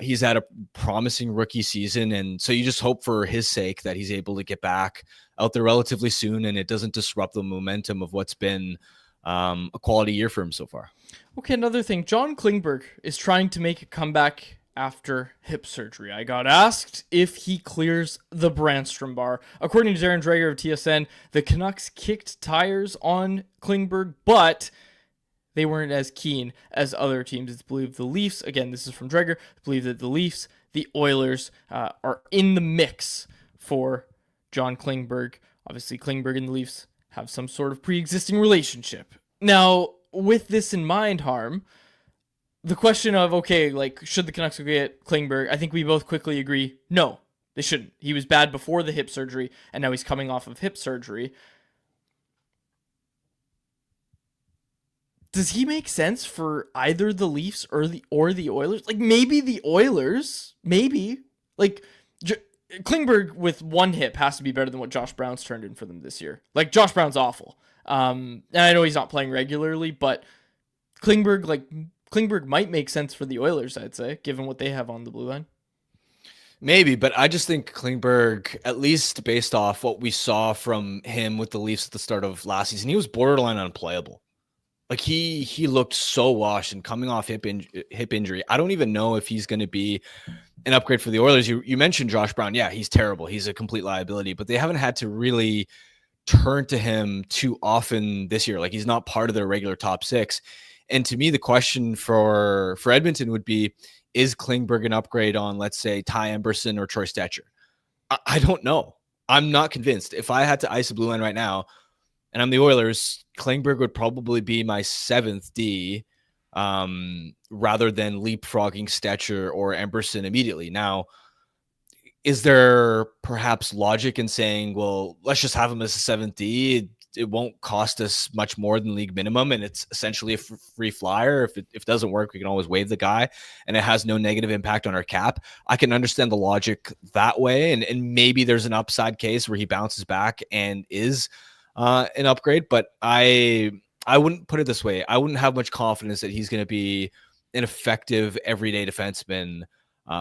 B: He's had a promising rookie season, and so you just hope for his sake that he's able to get back out there relatively soon and it doesn't disrupt the momentum of what's been a quality year for him so far.
A: Okay, another thing. John Klingberg is trying to make a comeback after hip surgery. I got asked if he clears the Brandstrom bar. According to Darren Dreger of TSN, the Canucks kicked tires on Klingberg, but they weren't as keen as other teams. It's believed the Leafs, again, this is from Dreger, believe that the Leafs, the Oilers are in the mix for John Klingberg. Obviously, Klingberg and the Leafs have some sort of pre-existing relationship. Now, with this in mind, Harm, the question of, okay, like, should the Canucks go get Klingberg? I think we both quickly agree, no, they shouldn't. He was bad before the hip surgery, and now he's coming off of hip surgery. Does he make sense for either the Leafs or the Oilers? Like, maybe the Oilers, maybe. Like, Klingberg with 1 hip has to be better than what Josh Brown's turned in for them this year. Like, Josh Brown's awful. And I know he's not playing regularly, but Klingberg might make sense for the Oilers, I'd say, given what they have on the blue line.
B: Maybe, but I just think Klingberg, at least based off what we saw from him with the Leafs at the start of last season, he was borderline unplayable. Like he looked so washed and coming off hip injury. I don't even know if he's going to be an upgrade for the Oilers. You mentioned Josh Brown. Yeah, he's terrible. He's a complete liability, but they haven't had to really turn to him too often this year. Like, he's not part of their regular top 6. And to me, the question for Edmonton would be, is Klingberg an upgrade on, let's say, Ty Emberson or Troy Stetcher? I don't know. I'm not convinced. If I had to ice a blue line right now, and I'm the Oilers, Klingberg would probably be my 7th D, rather than leapfrogging Stetcher or Emberson immediately. Now, is there perhaps logic in saying, well, let's just have him as a 7th D? It won't cost us much more than league minimum, and it's essentially a free flyer. If it doesn't work, we can always waive the guy, and it has no negative impact on our cap. I can understand the logic that way, and maybe there's an upside case where he bounces back and is an upgrade, but I wouldn't put it this way. I wouldn't have much confidence that he's going to be an effective everyday defenseman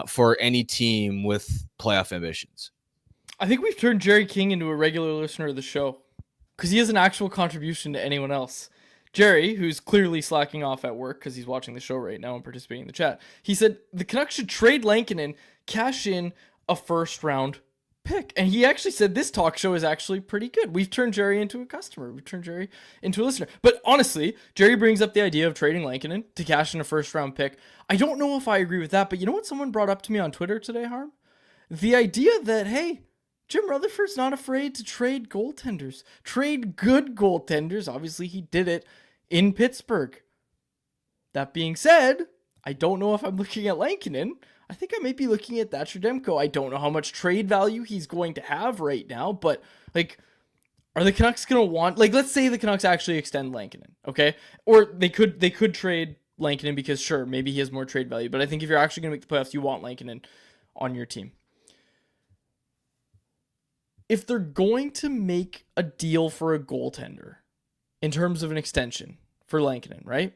B: for any team with playoff ambitions.
A: I think we've turned Jerry King into a regular listener of the show because he has an actual contribution to anyone else. Jerry, who's clearly slacking off at work because he's watching the show right now and participating in the chat, he said the Canucks should trade Lankinen, cash in a first-round pick. And he actually said this talk show is actually pretty good. We've turned Jerry into a customer. We've turned Jerry into a listener. But honestly, Jerry brings up the idea of trading Lankinen to cash in a first-round pick. I don't know if I agree with that, but you know what someone brought up to me on Twitter today, Harm? The idea that, hey, Jim Rutherford's not afraid to trade goaltenders. Trade good goaltenders. Obviously, he did it in Pittsburgh. That being said, I don't know if I'm looking at Lankinen. I think I might be looking at Thatcher Demko. I don't know how much trade value he's going to have right now, but, like, are the Canucks going to want... Like, let's say the Canucks actually extend Lankinen, okay? Or they could trade Lankinen because, sure, maybe he has more trade value, but I think if you're actually going to make the playoffs, you want Lankinen on your team. If they're going to make a deal for a goaltender in terms of an extension for Lankinen, right?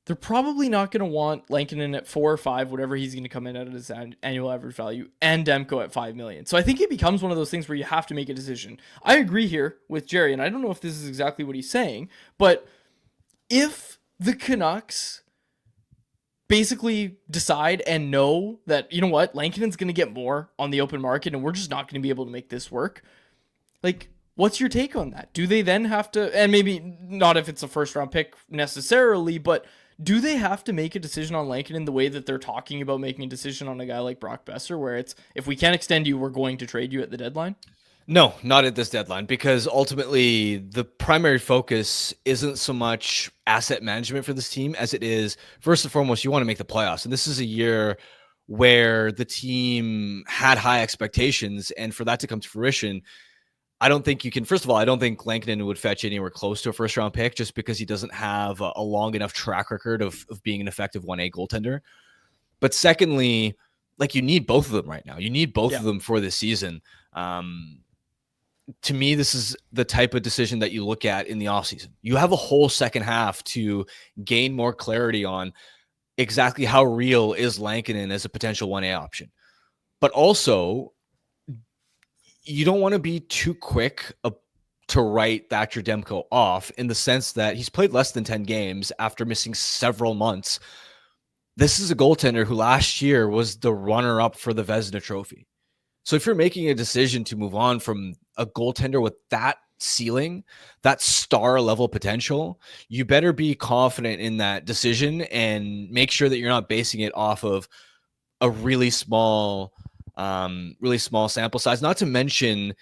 A: They're probably not going to want Lankinen at 4 or 5, whatever he's going to come in at his annual average value, and Demko at $5 million. So I think it becomes one of those things where you have to make a decision. I agree here with Jerry, and I don't know if this is exactly what he's saying, but if the Canucks basically decide and know that, you know what, Lankinen's going to get more on the open market and we're just not going to be able to make this work, like, what's your take on that? Do they then have to, and maybe not if it's a first round pick necessarily, but do they have to make a decision on Lankinen the way that they're talking about making a decision on a guy like Brock Besser, where it's, if we can't extend you, we're going to trade you at the deadline?
B: No, not at this deadline, because ultimately the primary focus isn't so much asset management for this team as it is, first and foremost, you want to make the playoffs. And this is a year where the team had high expectations, and for that to come to fruition, I don't think you can, first of all, I don't think Lankinen would fetch anywhere close to a first round pick just because he doesn't have a long enough track record of being an effective 1A goaltender. But secondly, like, you need both of them right now. You need both of them for this season. To me, this is the type of decision that you look at in the offseason. You have a whole second half to gain more clarity on exactly how real is Lankinen as a potential 1A option. But also, you don't want to be too quick to write Thatcher Demko off, in the sense that he's played less than 10 games after missing several months. This is a goaltender who last year was the runner-up for the Vezina Trophy. So if you're making a decision to move on from a goaltender with that ceiling, that star level potential, you better be confident in that decision and make sure that you're not basing it off of a really small sample size. Not to mention,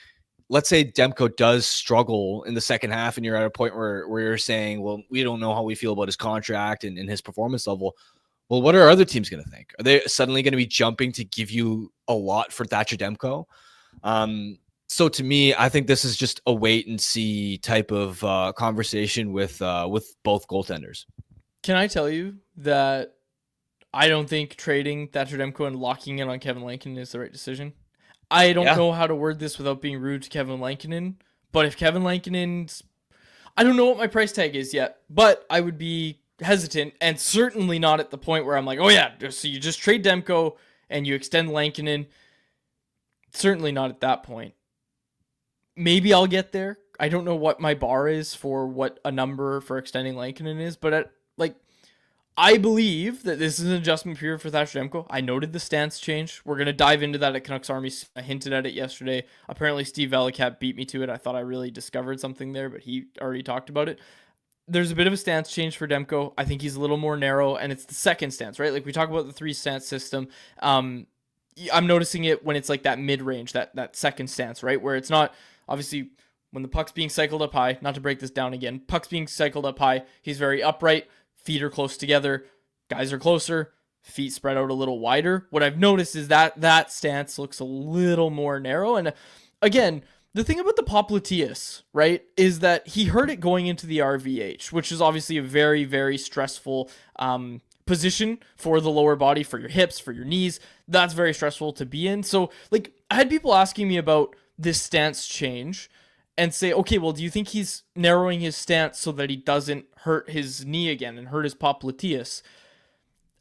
B: let's say Demko does struggle in the second half and you're at a point where you're saying, well, we don't know how we feel about his contract and his performance level. Well, what are other teams going to think? Are they suddenly going to be jumping to give you a lot for Thatcher Demko? So to me, I think this is just a wait and see type of conversation with both goaltenders.
A: Can I tell you that I don't think trading Thatcher Demko and locking in on Kevin Lankinen is the right decision? I don't know how to word this without being rude to Kevin Lankinen, but if Kevin Lankinen's... I don't know what my price tag is yet, but I would be hesitant, and certainly not at the point where I'm like, oh yeah, so you just trade Demko and you extend Lankinen. Certainly not at that point. Maybe I'll get there. I don't know what my bar is for what a number for extending Lankinen is, but I believe that this is an adjustment period for Thatcher Demko. I noted the stance change. We're going to dive into that at Canucks Army. I hinted at it yesterday. Apparently Steve Valicat beat me to it. I thought I really discovered something there, but he already talked about it. there's a bit of a stance change for Demko. I think he's a little more narrow, and it's the second stance, right? Like we talk about the 3-stance system. I'm noticing it when it's like that mid-range, that second stance, right? Where it's not, obviously, when the puck's being cycled up high, not to break this down again, puck's being cycled up high, he's very upright, feet are close together, guys are closer, feet spread out a little wider. What I've noticed is that stance looks a little more narrow. And again, the thing about the popliteus, right, is that he hurt it going into the RVH, which is obviously a very, very stressful position for the lower body, for your hips, for your knees. That's very stressful to be in. So, like, I had people asking me about this stance change and say, okay, well, do you think he's narrowing his stance so that he doesn't hurt his knee again and hurt his popliteus?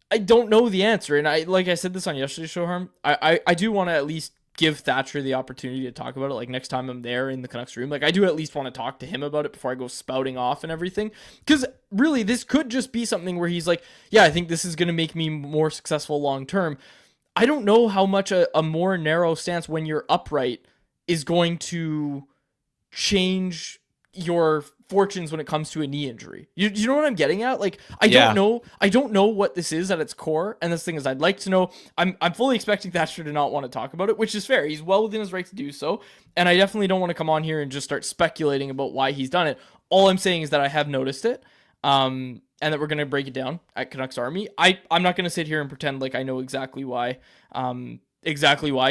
A: I don't know the answer. And like I said this on yesterday's show, Harm, I do want to at least give Thatcher the opportunity to talk about it. Like next time I'm there in the Canucks room, like I do at least want to talk to him about it before I go spouting off and everything. Because really, this could just be something where he's like, yeah, I think this is going to make me more successful long term. I don't know how much a more narrow stance when you're upright is going to change your fortunes when it comes to a knee injury. You know what I'm getting at? Like, I don't know what this is at its core. And this thing is, I'd like to know. I'm fully expecting Thatcher to not want to talk about it, which is fair. He's well within his right to do so. And I definitely don't want to come on here and just start speculating about why he's done it. All I'm saying is that I have noticed it. And that we're going to break it down at Canucks Army. I'm not going to sit here and pretend like I know exactly why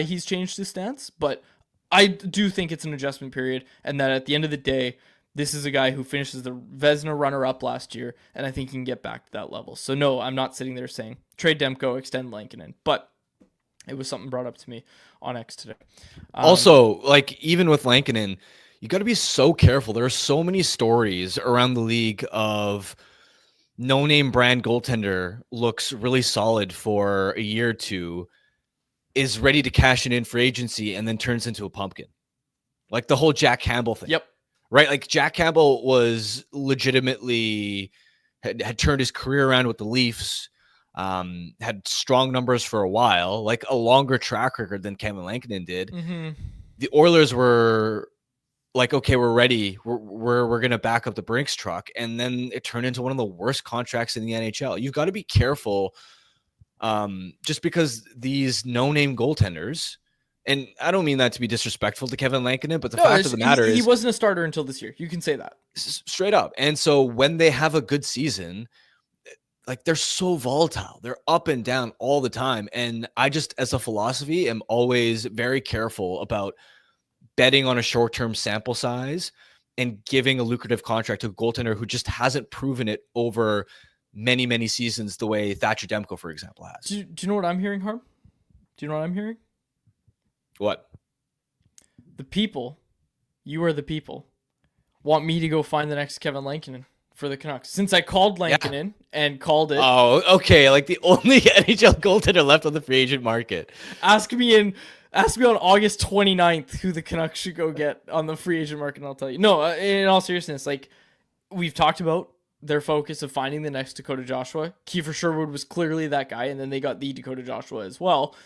A: he's changed his stance, but I do think it's an adjustment period, and that at the end of the day, this is a guy who finishes the Vezina runner-up last year, and I think he can get back to that level. So no, I'm not sitting there saying trade Demko, extend Lankinen, but it was something brought up to me on X today.
B: Also, like even with Lankinen, you got to be so careful. There are so many stories around the league of no-name brand goaltender looks really solid for a year or two, is ready to cash it in for agency, and then turns into a pumpkin. Like the whole Jack Campbell thing.
A: Yep.
B: Right? Like Jack Campbell was legitimately had turned his career around with the Leafs, had strong numbers for a while, like a longer track record than Kevin Lankinen did.
A: Mm-hmm.
B: The Oilers were like, okay, we're ready. We're going to back up the Brinks truck. And then it turned into one of the worst contracts in the NHL. You've got to be careful. Just because these no-name goaltenders, and I don't mean that to be disrespectful to Kevin Lankinen, but the fact of the matter is
A: he wasn't a starter until this year. You can say that
B: straight up. And so when they have a good season, like they're so volatile, they're up and down all the time. And I just, as a philosophy, am always very careful about betting on a short-term sample size and giving a lucrative contract to a goaltender who just hasn't proven it over many, many seasons the way Thatcher Demko, for example, has.
A: Do you know what I'm hearing, Harm? Do you know what I'm hearing?
B: What?
A: The people, you are the people, want me to go find the next Kevin Lankinen for the Canucks. Since I called Lankinen and called it.
B: Oh, okay. Like the only NHL goaltender left on the free agent market.
A: Ask me on August 29th who the Canucks should go get on the free agent market, and I'll tell you. No, in all seriousness, like we've talked about their focus of finding the next Dakota Joshua. Kiefer Sherwood was clearly that guy, and then they got the Dakota Joshua as well.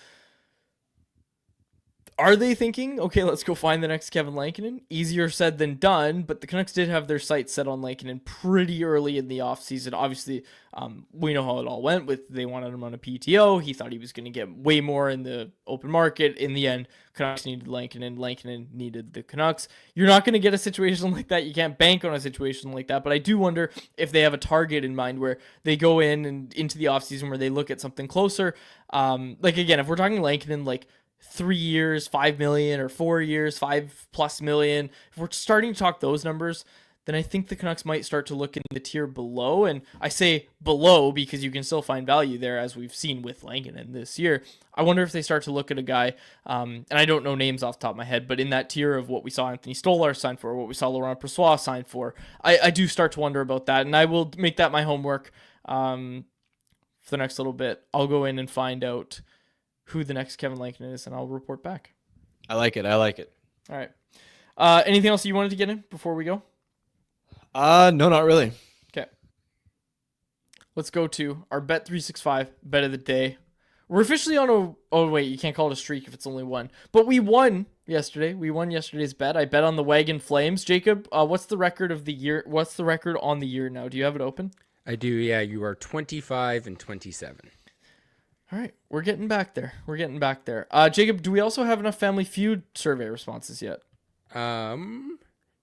A: Are they thinking, okay, let's go find the next Kevin Lankinen? Easier said than done, but the Canucks did have their sights set on Lankinen pretty early in the offseason. Obviously, we know how it all went with they wanted him on a PTO. He thought he was going to get way more in the open market. In the end, Canucks needed Lankinen. Lankinen needed the Canucks. You're not going to get a situation like that. You can't bank on a situation like that, but I do wonder if they have a target in mind where they go in and into the offseason where they look at something closer. Like, again, if we're talking Lankinen, like, 3 years, 5 million, or 4 years, 5+ million. If we're starting to talk those numbers, then I think the Canucks might start to look in the tier below. And I say below because you can still find value there, as we've seen with Lankinen this year. I wonder if they start to look at a guy, and I don't know names off the top of my head, but in that tier of what we saw Anthony Stolar sign for, what we saw Laurent Brossoit sign for, I do start to wonder about that. And I will make that my homework for the next little bit. I'll go in and find out who the next Kevin Lankinen is, and I'll report back.
B: I like it. All
A: right. Anything else you wanted to get in before we go?
B: No, not really.
A: Okay. Let's go to our Bet365 bet of the day. We're officially on oh wait, you can't call it a streak if it's only one. But we won yesterday. We won yesterday's bet. I bet on the Wagon Flames. Jacob, what's the record of the year? What's the record on the year now? Do you have it open?
D: I do, yeah. You are 25 and 27.
A: All right, we're getting back there. Jacob, do we also have enough Family Feud survey responses yet?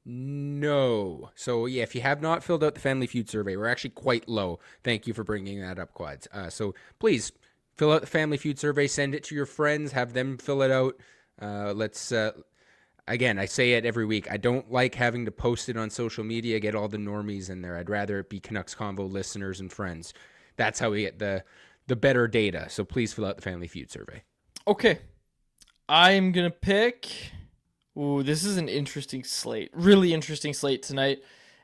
D: No. So, yeah, if you have not filled out the Family Feud survey, we're actually quite low. Thank you for bringing that up, Quads. So, please, fill out the Family Feud survey. Send it to your friends. Have them fill it out. Again, I say it every week. I don't like having to post it on social media, get all the normies in there. I'd rather it be Canucks Convo listeners and friends. That's how we get the better data. So please fill out the Family Feud survey.
A: Okay. I'm going to pick... Ooh, this is an interesting slate. Really interesting slate tonight.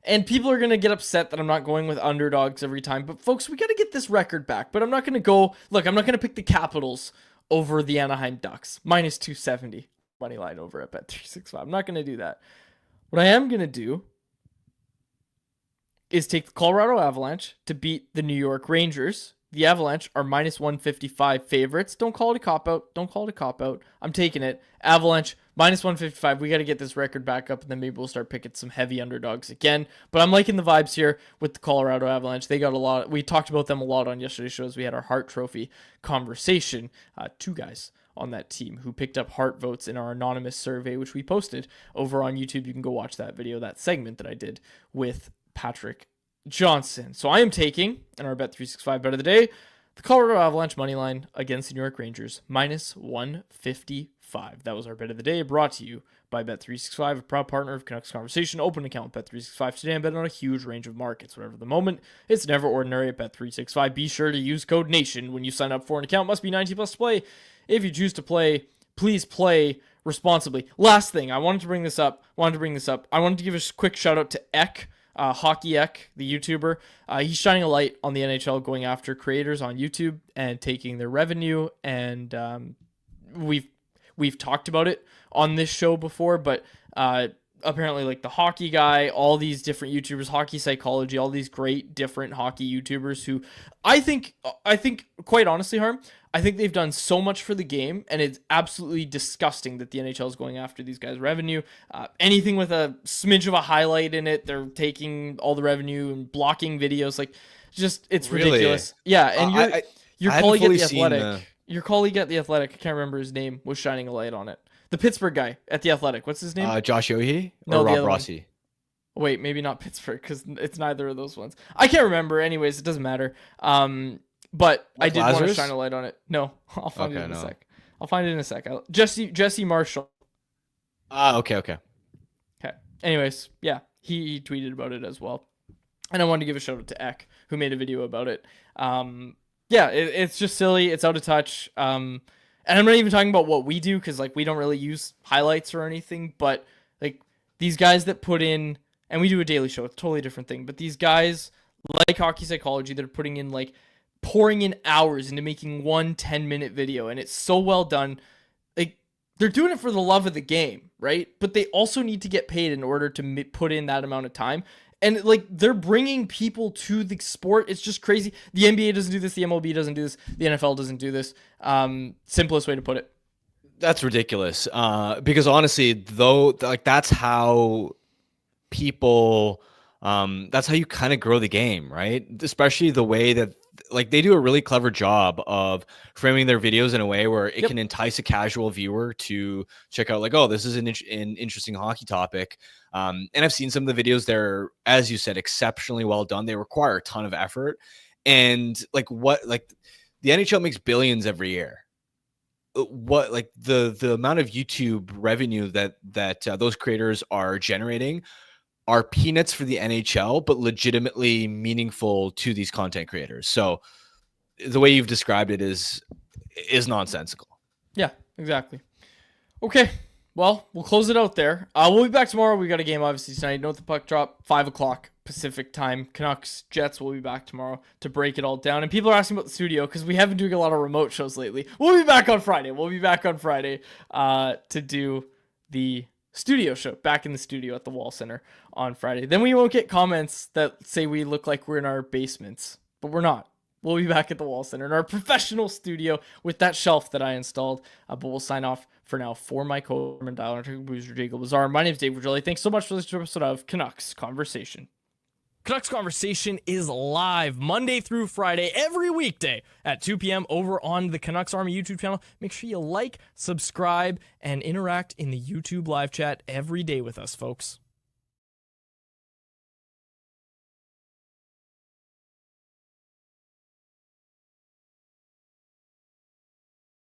A: And people are going to get upset that I'm not going with underdogs every time. But folks, we got to get this record back. But I'm not going to go... Look, I'm not going to pick the Capitals over the Anaheim Ducks. Minus 270. Money line over at Bet365. I'm not going to do that. What I am going to do is take the Colorado Avalanche to beat the New York Rangers. The Avalanche are minus 155 favorites. Don't call it a cop-out. I'm taking it. Avalanche, minus 155. We got to get this record back up, and then maybe we'll start picking some heavy underdogs again. But I'm liking the vibes here with the Colorado Avalanche. They got a lot. We talked about them a lot on yesterday's shows. We had our Hart Trophy conversation. Two guys on that team who picked up Hart votes in our anonymous survey, which we posted over on YouTube. You can go watch that video, that segment that I did with Patrick Johnson. So I am taking, in our Bet365 bet of the day, the Colorado Avalanche money line against the New York Rangers, minus 155. That was our bet of the day, brought to you by Bet365, a proud partner of Canucks Conversation. Open an account with Bet365 today and bet on a huge range of markets. Whatever the moment, it's never ordinary at Bet365. Be sure to use code NATION when you sign up for an account. Must be 19 plus to play. If you choose to play, please play responsibly. Last thing, I wanted to bring this up. I wanted to give a quick shout out to Eck. Hockey Eck, the YouTuber. He's shining a light on the NHL, going after creators on YouTube and taking their revenue. And we've talked about it on this show before, but apparently, like the hockey guy, all these different YouTubers, hockey psychology, all these great different hockey YouTubers who I think quite honestly, Harm, I think they've done so much for the game, and it's absolutely disgusting that the NHL is going after these guys' revenue. Anything with a smidge of a highlight in it, they're taking all the revenue and blocking videos. Like, just it's
B: Really?
A: Ridiculous. Yeah, and your
B: I
A: colleague at
B: haven't
A: the
B: fully
A: Athletic, your colleague at the Athletic, I can't remember his name, was shining a light on it. The Pittsburgh guy at the Athletic, what's his name?
B: Josh Yohe or
A: No, the
B: Rob
A: other one.
B: Rossi?
A: Wait, maybe not Pittsburgh because it's neither of those ones. I can't remember. Anyways, it doesn't matter. But I did want to
B: Lazarus?
A: shine a light on it. No, I'll find
B: Okay,
A: it in
B: no.
A: a sec. Jesse Marshall.
B: Okay.
A: Okay. Anyways, yeah, he tweeted about it as well, and I wanted to give a shout out to Eck who made a video about it. Yeah, it's just silly. It's out of touch. And I'm not even talking about what we do because like we don't really use highlights or anything. But like these guys that put in, and we do a daily show. It's a totally different thing. But these guys like hockey psychology, they're putting in like pouring in hours into making 1 10-minute video, and it's so well done. Like they're doing it for the love of the game, right? But they also need to get paid in order to put in that amount of time. And like they're bringing people to the sport. It's just crazy. The NBA doesn't do this. The MLB doesn't do this. The NFL doesn't do this. Simplest way to put it.
B: That's ridiculous. Because honestly, though, like that's how people, that's how you kind of grow the game, right? Especially the way that like they do a really clever job of framing their videos in a way where it can entice a casual viewer to check out like, oh, this is an interesting hockey topic. And I've seen some of the videos. They're, as you said, exceptionally well done. They require a ton of effort. And like the NHL makes billions every year. What like the amount of YouTube revenue that those creators are generating are peanuts for the NHL, but legitimately meaningful to these content creators. So the way you've described it is nonsensical.
A: Yeah, exactly. Okay. Well, we'll close it out there. We'll be back tomorrow. We got a game obviously tonight. Note the puck drop, 5:00 Pacific time. Canucks Jets will be back tomorrow to break it all down. And people are asking about the studio because we have been doing a lot of remote shows lately. We'll be back on Friday. To do the studio show, back in the studio at the Wall Center on Friday. Then we won't get comments that say we look like we're in our basements, but we're not. we'll be back at the Wall Center in our professional studio with that shelf that I installed. But we'll sign off for now. For my co-chairman, Dial Boozer, Jacob Lazar, my name is Dave Virgilli. Thanks so much for this episode of Canucks Conversation. Canucks Conversation is live Monday through Friday, every weekday at 2 p.m. over on the Canucks Army YouTube channel. Make sure you like, subscribe, and interact in the YouTube live chat every day with us, folks.